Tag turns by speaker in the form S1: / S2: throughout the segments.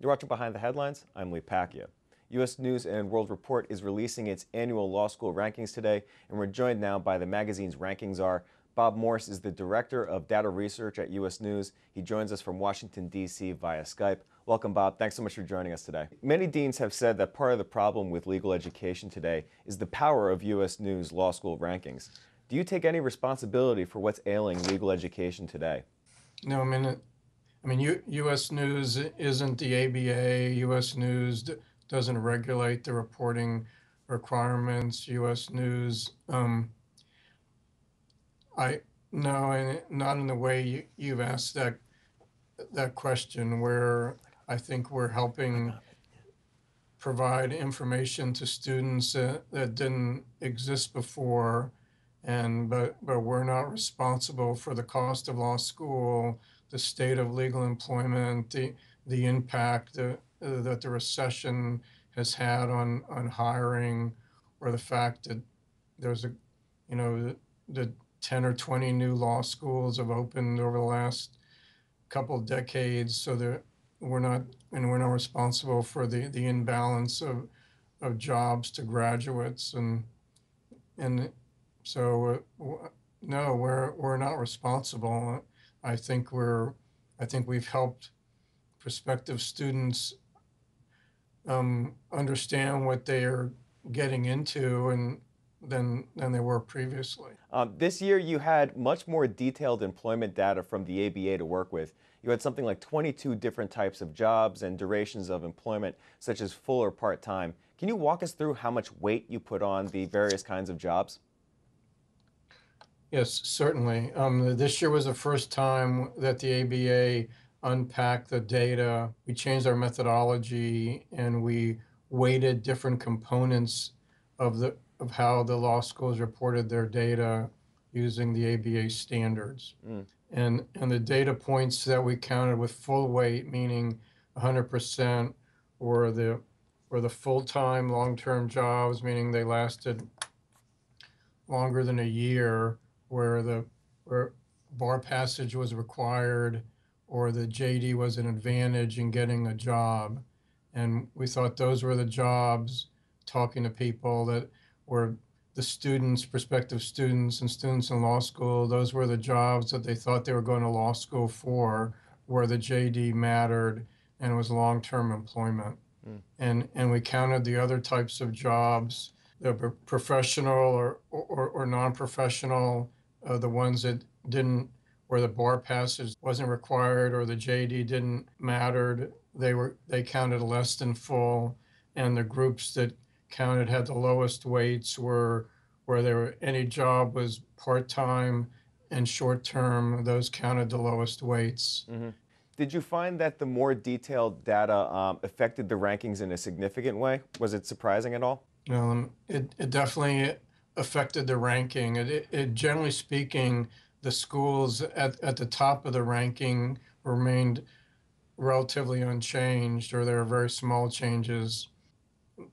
S1: You're watching Behind the Headlines. I'm Pacchia. U.S. News and World Report is releasing its annual law school rankings today, and we're joined now by the magazine's ranking czar. Bob Morse is the director of data research at U.S. News. He joins us from Washington, D.C. via Skype. Welcome, Bob. Thanks so much for joining us today. Many deans have said that part of the problem with legal education today is the power of U.S. News law school rankings. Do you take any responsibility for what's ailing legal education today?
S2: No, U.S. News isn't the ABA. U.S. News doesn't regulate the reporting requirements. U.S. News, no, and not in the way you've asked that question, where I think we're helping provide information to students that didn't exist before, but we're not responsible for the cost of law school, the state of legal employment, the impact that the recession has had on hiring, or the fact that there's the 10 or 20 new law schools have opened over the last couple of decades, so that we're not responsible for the imbalance of jobs to graduates, and so no, we're not responsible. I think we've helped prospective students understand what they are getting into and than they were previously.
S1: This year you had much more detailed employment data from the ABA to work with. You had something like 22 different types of jobs and durations of employment, such as full or part-time. Can you walk us through how much weight you put on the various kinds of jobs?
S2: Yes, certainly. This year was the first time that the ABA unpacked the data. We changed our methodology and we weighted different components of how the law schools reported their data using the ABA standards. And the data points that we counted with full weight, meaning 100%, were the full-time long-term jobs, meaning they lasted longer than a year, where bar passage was required, or the JD was an advantage in getting a job. And we thought those were the jobs, talking to people that were the students, prospective students and students in law school, those were the jobs that they thought they were going to law school for, where the JD mattered and it was long-term employment. And we counted the other types of jobs, the professional or non-professional, the ones that didn't, where the bar passage wasn't required or the JD didn't matter, they counted less than full, and the groups that counted had the lowest weights were where any job was part-time and short-term, those counted the lowest weights.
S1: Did you find that the more detailed data affected the rankings in a significant way? Was it surprising at all?
S2: It definitely affected the ranking. It generally speaking, the schools at the top of the ranking remained relatively unchanged, or there were very small changes,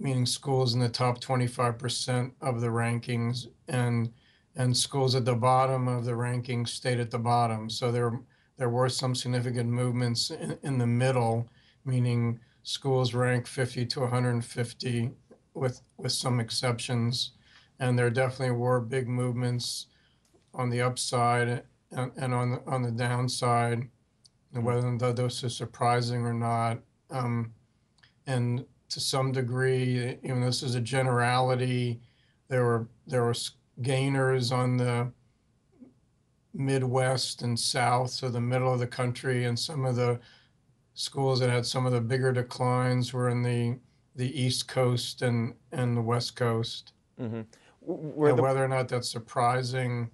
S2: meaning schools in the top 25% of the rankings, and schools at the bottom of the rankings stayed at the bottom. So there were some significant movements in the middle, meaning schools ranked 50 to 150 with some exceptions. And there definitely were big movements on the upside and on the downside, whether those are surprising or not. And to some degree, even though this is a generality, there were gainers on the Midwest and South, so the middle of the country, and some of the schools that had some of the bigger declines were in the East Coast and the West Coast. Whether or not that's surprising,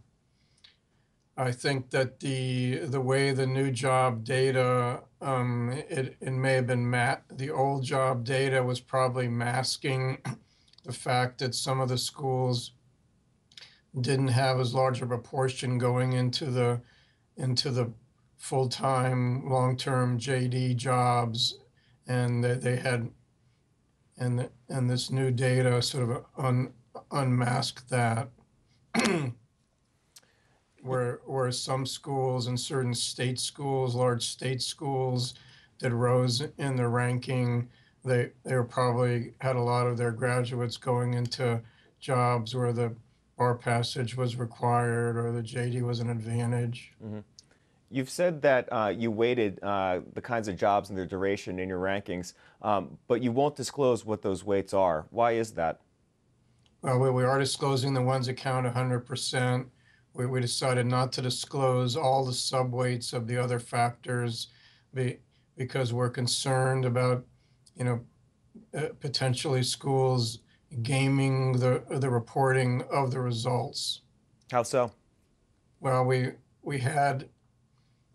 S2: I think that the way the new job data, it may have been the old job data was probably masking the fact that some of the schools didn't have as large of a portion going into the full-time, long-term JD jobs, and that they had, and this new data sort of unmasked that. Where some schools and certain state schools, large state schools, that rose in the ranking, they were probably had a lot of their graduates going into jobs where the bar passage was required or the JD was an advantage.
S1: Hmm. You've said that you weighted the kinds of jobs and their duration in your rankings, but you won't disclose what those weights are. Why is that?
S2: Well, we are disclosing the ones that count 100%. We decided not to disclose all the subweights of the other factors be, because we're concerned about, you know, potentially schools gaming the reporting of the results.
S1: How so?
S2: Well, we had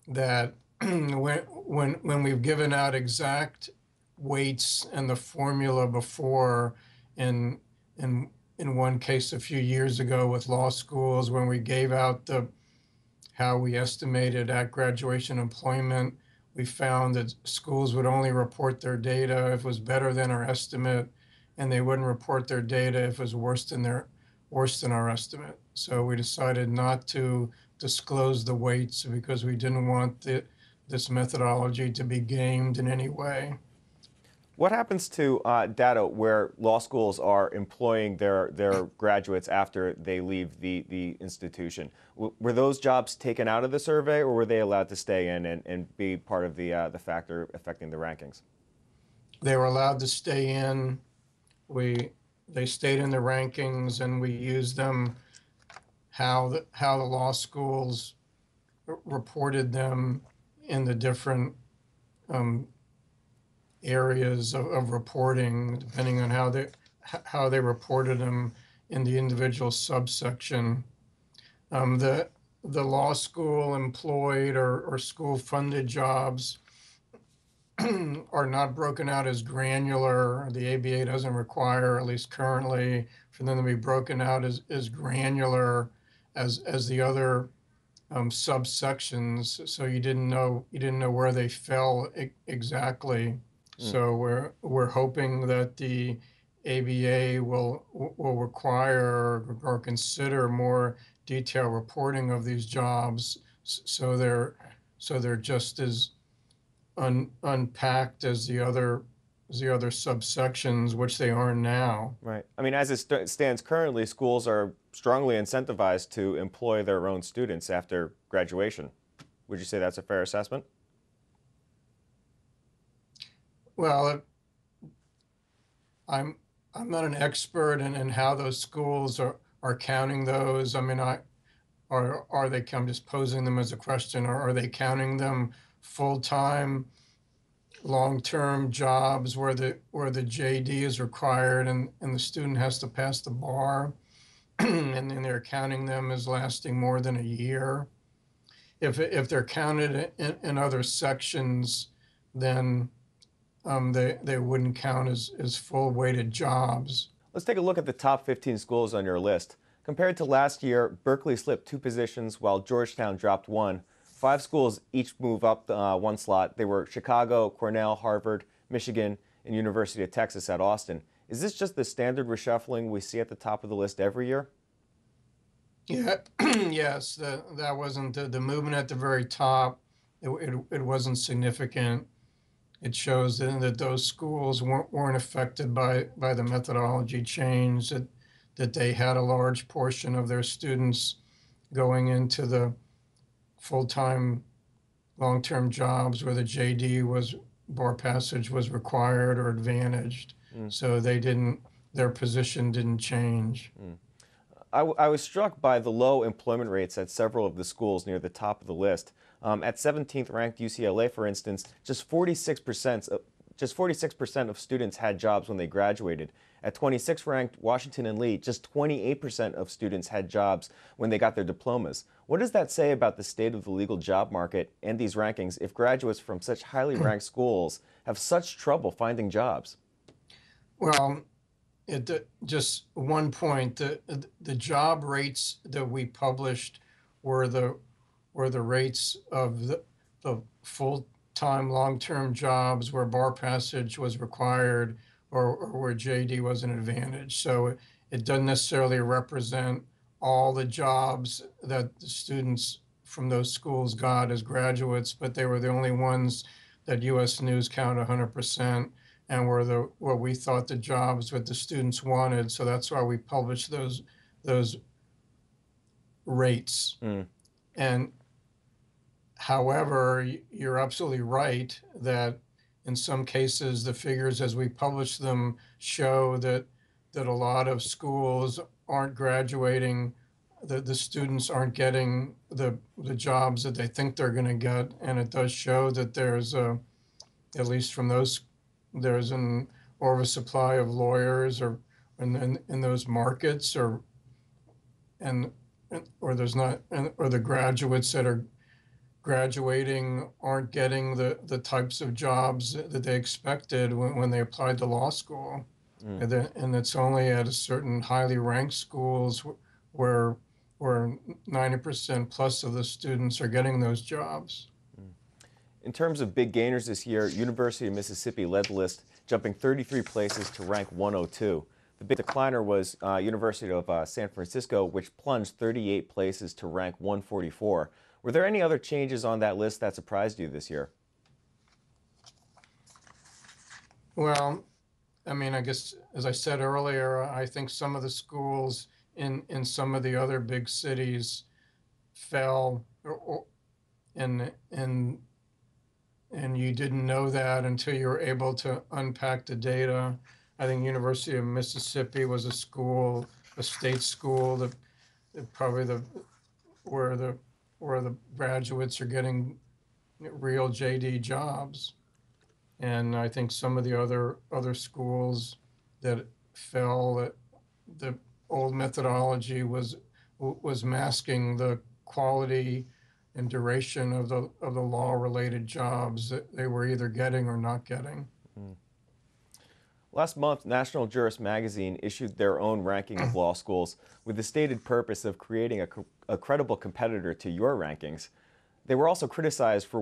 S2: that when we've given out exact weights and the formula before in in in one case a few years ago with law schools when we gave out the how we estimated at graduation employment, we found that schools would only report their data if it was better than our estimate, and they wouldn't report their data if it was worse than our estimate. So we decided not to disclose the weights because we didn't want this methodology to be gamed in any way.
S1: What happens to data where law schools are employing their graduates after they leave the institution? Were those jobs taken out of the survey, or were they allowed to stay in and be part of the factor affecting the rankings?
S2: They were allowed to stay in. They stayed in the rankings, and we used them how the law schools reported them in the different areas of reporting, depending on how they reported them in the individual subsection. The law school employed or school funded jobs are not broken out as granular. The ABA doesn't require, at least currently, for them to be broken out as granular as the other subsections. So you didn't know where they fell exactly. So we're hoping that the ABA will require or consider more detailed reporting of these jobs, so they're just as unpacked as the other subsections, which they are now.
S1: Right. I mean, as it stands currently, schools are strongly incentivized to employ their own students after graduation. Would you say that's a fair assessment?
S2: Well, I'm not an expert in how those schools are counting those. I mean, are they? I'm just posing them as a question. Or are they counting them full-time, long-term jobs where the JD is required and the student has to pass the bar, and then they're counting them as lasting more than a year? If they're counted in other sections, then they wouldn't count as full weighted jobs.
S1: Let's take a look at the top 15 schools on your list. Compared to last year, Berkeley slipped 2 positions while Georgetown dropped 1. 5 schools each move up 1 slot. They were Chicago, Cornell, Harvard, Michigan, and University of Texas at Austin. Is this just the standard reshuffling we see at the top of the list every year?
S2: Yeah, yes, that wasn't the movement at the very top. It wasn't significant. It shows that those schools weren't affected by the methodology change, that they had a large portion of their students going into the full-time, long-term jobs where the JD bar passage was required or advantaged. So their position didn't change.
S1: I was struck by the low employment rates at several of the schools near the top of the list. At 17th ranked UCLA, for instance, just 46% of students had jobs when they graduated. At 26th ranked Washington and Lee, just 28% of students had jobs when they got their diplomas. What does that say about the state of the legal job market and these rankings if graduates from such highly ranked schools have such trouble finding jobs?
S2: Well, just one point, the job rates that we published were the rates of the full-time, long-term jobs where bar passage was required or where JD was an advantage. So it doesn't necessarily represent all the jobs that the students from those schools got as graduates, but they were the only ones that U.S. News count 100% and were what we thought the jobs that the students wanted. So that's why we published those rates. And however, you're absolutely right that in some cases the figures as we publish them show that a lot of schools aren't graduating, the students aren't getting the jobs that they think they're going to get, and it does show that there's at least from those, there's an oversupply of lawyers or in those markets, or there's not, or the graduates that are graduating aren't getting the types of jobs that they expected when they applied to law school. And it's only at a certain highly ranked schools where 90% plus of the students are getting those jobs.
S1: In terms of big gainers this year, University of Mississippi led the list, jumping 33 places to rank 102. The big decliner was University of San Francisco, which plunged 38 places to rank 144. Were there any other changes on that list that surprised you this year?
S2: Well, I mean, I guess, as I said earlier, I think some of the schools in some of the other big cities fell, and you didn't know that until you were able to unpack the data. I think University of Mississippi was a state school that probably where the graduates are getting real JD jobs. And I think some of the other schools that fell, the old methodology was masking the quality and duration of the law-related jobs that they were either getting or not getting.
S1: Last month, National Jurist magazine issued their own ranking of law schools with the stated purpose of creating a credible competitor to your rankings. They were also criticized for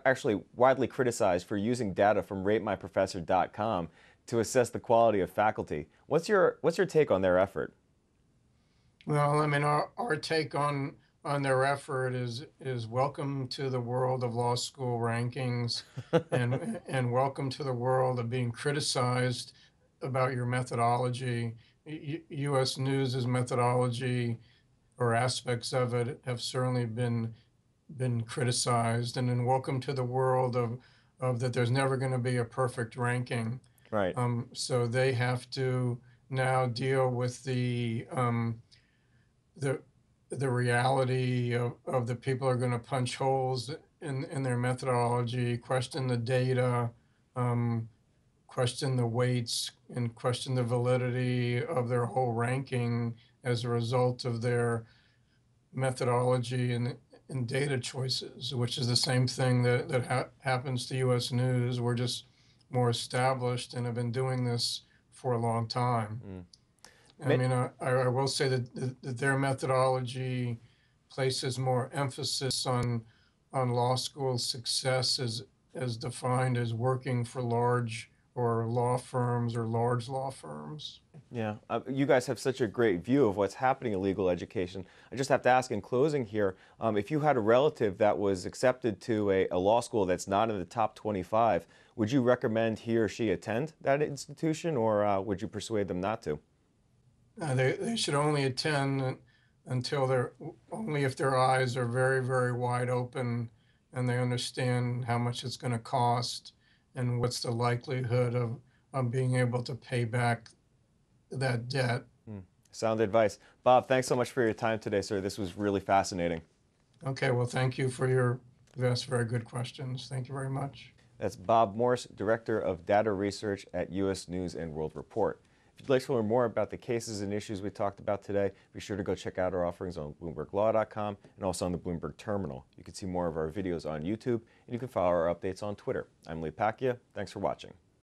S1: actually widely criticized for using data from RateMyProfessor.com to assess the quality of faculty. What's your take on their effort?
S2: Well, I mean, our take on their effort is welcome to the world of law school rankings, and welcome to the world of being criticized about your methodology. U.S. News' methodology, or aspects of it, have certainly been criticized, and then welcome to the world of that there's never going to be a perfect ranking.
S1: Right.
S2: So they have to now deal with the reality of the people are going to punch holes in their methodology, question the data, question the weights, and question the validity of their whole ranking as a result of their methodology and data choices, which is the same thing that happens to U.S. News. We're just more established and have been doing this for a long time. I mean, I will say that their methodology places more emphasis on law school success as defined as working for large or law firms or large law firms.
S1: Yeah, you guys have such a great view of what's happening in legal education. I just have to ask in closing here, if you had a relative that was accepted to a law school that's not in the top 25, would you recommend he or she attend that institution, or would you persuade them not to?
S2: They should only attend only if their eyes are very, very wide open and they understand how much it's going to cost and what's the likelihood of being able to pay back that debt.
S1: Sound advice. Bob, thanks so much for your time today, sir. This was really fascinating.
S2: Okay, well, thank you for your very good questions. Thank you very much.
S1: That's Bob Morse, Director of Data Research at U.S. News and World Report. If you'd like to learn more about the cases and issues we talked about today, be sure to go check out our offerings on BloombergLaw.com and also on the Bloomberg Terminal. You can see more of our videos on YouTube, and you can follow our updates on Twitter. I'm Pacchia. Thanks for watching.